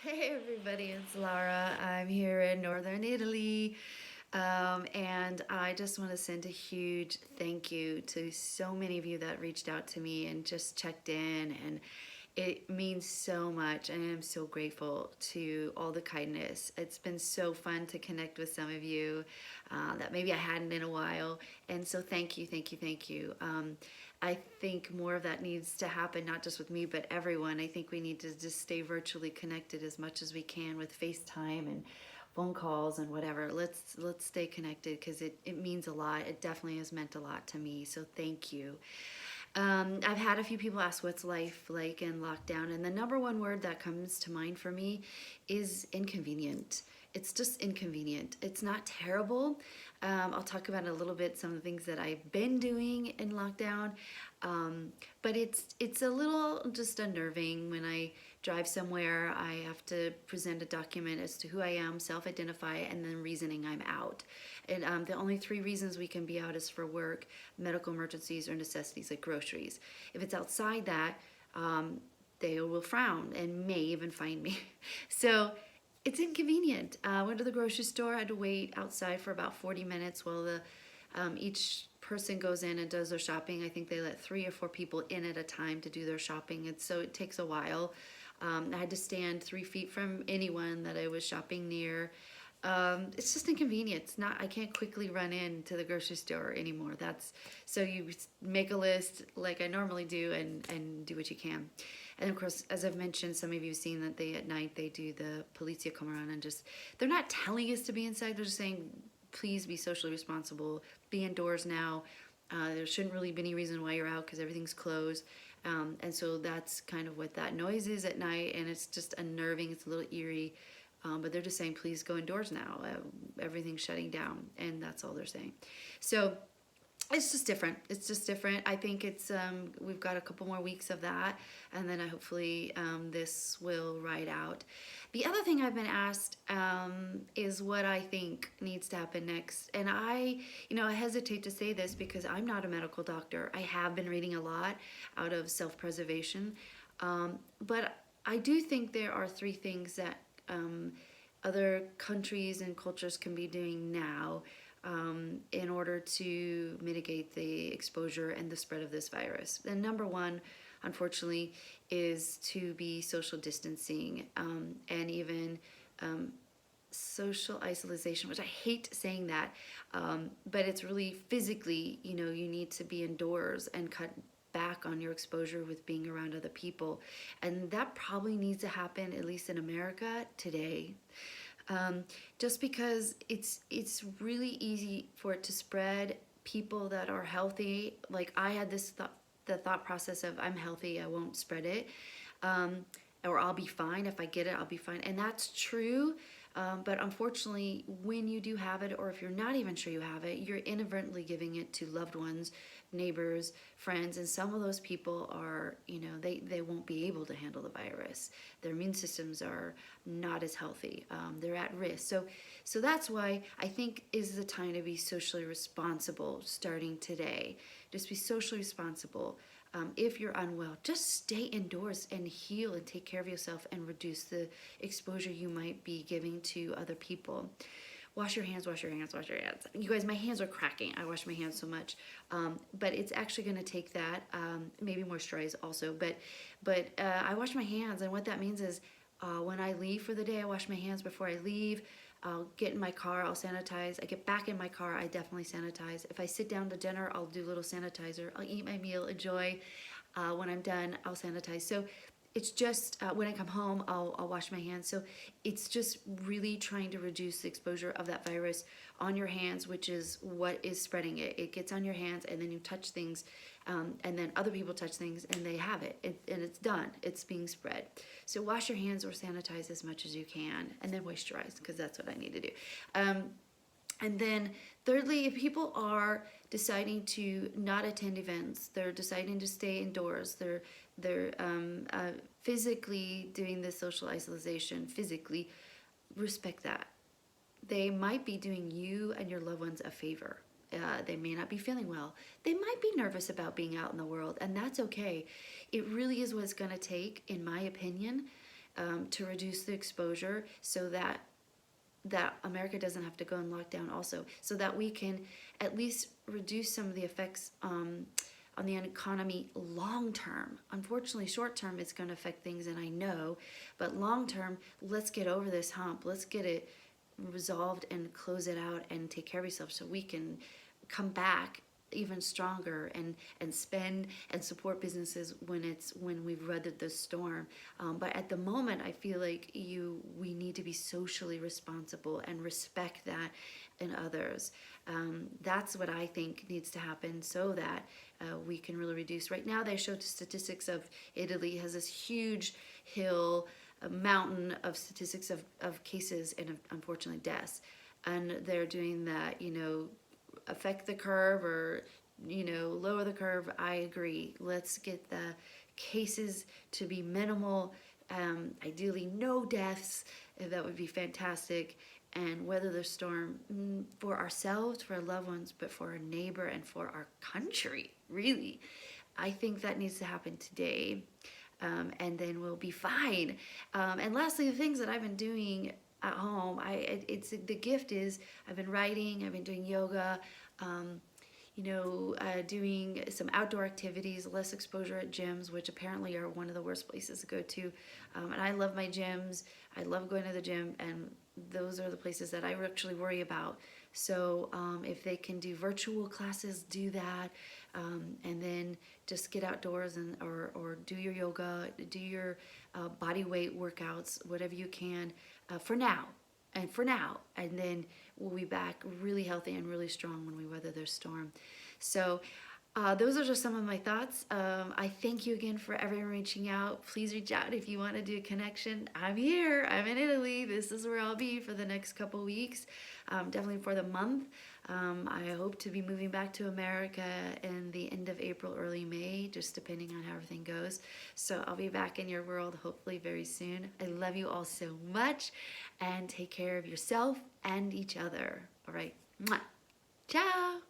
Hey everybody, it's Lara. I'm here in northern Italy, and I just want to send a huge thank you to so many of you that reached out to me and just checked in, and it means so much, and I'm so grateful to all the kindness. It's been so fun to connect with some of you that maybe I hadn't in a while, and so thank you, thank you, thank you. I think more of that needs to happen, not just with me, but everyone. I think we need to just stay virtually connected as much as we can with FaceTime and phone calls and whatever. Let's stay connected because it means a lot. It definitely has meant a lot to me. So thank you. I've had a few people ask what's life like in lockdown, and the number one word that comes to mind for me is inconvenient. It's just inconvenient. It's not terrible. I'll talk about a little bit some of the things that I've been doing in lockdown, but it's a little just unnerving when I drive somewhere. I have to present a document as to who I am, self-identify, and then reasoning I'm out. And the only three reasons we can be out is for work, medical emergencies, or necessities like groceries. If it's outside that, they will frown and may even fine me. So it's inconvenient. I went to the grocery store. I had to wait outside for about 40 minutes while each person goes in and does their shopping. I think they let 3 or 4 people in at a time to do their shopping, and so it takes a while. I had to stand 3 feet from anyone that I was shopping near. It's just inconvenient. It's not. I can't quickly run into the grocery store anymore. That's so you make a list like I normally do and do what you can. And of course, as I've mentioned, some of you have seen that they at night they do the polizia come around and just they're not telling us to be inside. They're just saying please be socially responsible. Be indoors now. There shouldn't really be any reason why you're out because everything's closed. And so that's kind of what that noise is at night, and it's just unnerving. It's a little eerie. But they're just saying, please go indoors now. Everything's shutting down, and that's all they're saying. So it's just different. It's just different. I think it's we've got a couple more weeks of that, and then hopefully this will ride out. The other thing I've been asked is what I think needs to happen next, and I hesitate to say this because I'm not a medical doctor. I have been reading a lot out of self-preservation, but I do think there are 3 things that other countries and cultures can be doing now in order to mitigate the exposure and the spread of this virus. And number one, unfortunately, is to be social distancing and even social isolation, which I hate saying that, but it's really physically, you need to be indoors and cut back on your exposure with being around other people. And that probably needs to happen, at least in America today. Just because it's really easy for it to spread. People that are healthy, like I had the thought process of I'm healthy, I won't spread it, or I'll be fine. If I get it, I'll be fine, and that's true. But unfortunately, when you do have it, or if you're not even sure you have it, you're inadvertently giving it to loved ones, neighbors, friends, and some of those people are, they won't be able to handle the virus. Their immune systems are not as healthy. They're at risk. So that's why I think is the time to be socially responsible starting today. Just be socially responsible. If you're unwell, just stay indoors and heal and take care of yourself and reduce the exposure you might be giving to other people. Wash your hands, wash your hands, wash your hands. You guys, my hands are cracking. I wash my hands so much. But it's actually going to take that. Maybe moisturize also. But I wash my hands, and what that means is when I leave for the day, I wash my hands before I leave. I'll get in my car, I'll sanitize. I get back in my car, I definitely sanitize. If I sit down to dinner, I'll do a little sanitizer. I'll eat my meal, enjoy. When I'm done, I'll sanitize. So it's just when I come home, I'll wash my hands. So it's just really trying to reduce the exposure of that virus on your hands, which is what is spreading it. It gets on your hands, and then you touch things, and then other people touch things, and they have it, and it's done. It's being spread. So wash your hands or sanitize as much as you can, and then moisturize, because that's what I need to do. And then thirdly, if people are deciding to not attend events, they're deciding to stay indoors, they're physically doing the social isolation, physically, respect that. They might be doing you and your loved ones a favor. They may not be feeling well. They might be nervous about being out in the world, and that's okay. It really is what it's going to take, in my opinion, to reduce the exposure so that America doesn't have to go in lockdown also, so that we can at least reduce some of the effects on the economy long term. Unfortunately, short term it's going to affect things, and I know, but long term, let's get over this hump. Let's get it resolved and close it out and take care of yourself so we can come back even stronger and spend and support businesses when we've weathered the storm. But at the moment, I feel like we need to be socially responsible and respect that in others. That's what I think needs to happen so that we can really reduce. Right now, they showed statistics of Italy has this huge hill, a mountain of statistics of cases and unfortunately deaths, and they're doing that, affect the curve or lower the curve. I agree, let's get the cases to be minimal, ideally no deaths. That would be fantastic, and weather the storm for ourselves, for our loved ones, but for our neighbor and for our country, really. I think that needs to happen today, and then we'll be fine. And lastly, the things that I've been doing at home, it's the gift is I've been writing, I've been doing yoga, doing some outdoor activities, less exposure at gyms, which apparently are one of the worst places to go to. And I love my gyms. I love going to the gym, and those are the places that I actually worry about. So if they can do virtual classes, do that, and then just get outdoors or do your yoga, do your body weight workouts, whatever you can for now. And then we'll be back really healthy and really strong when we weather this storm. So those are just some of my thoughts. I thank you again for everyone reaching out. Please reach out if you want to do a connection. I'm here. I'm in Italy. This is where I'll be for the next couple weeks, definitely for the month. I hope to be moving back to America in the end of April, early May, just depending on how everything goes. So I'll be back in your world hopefully very soon. I love you all so much, and take care of yourself and each other. All right. Mwah. Ciao.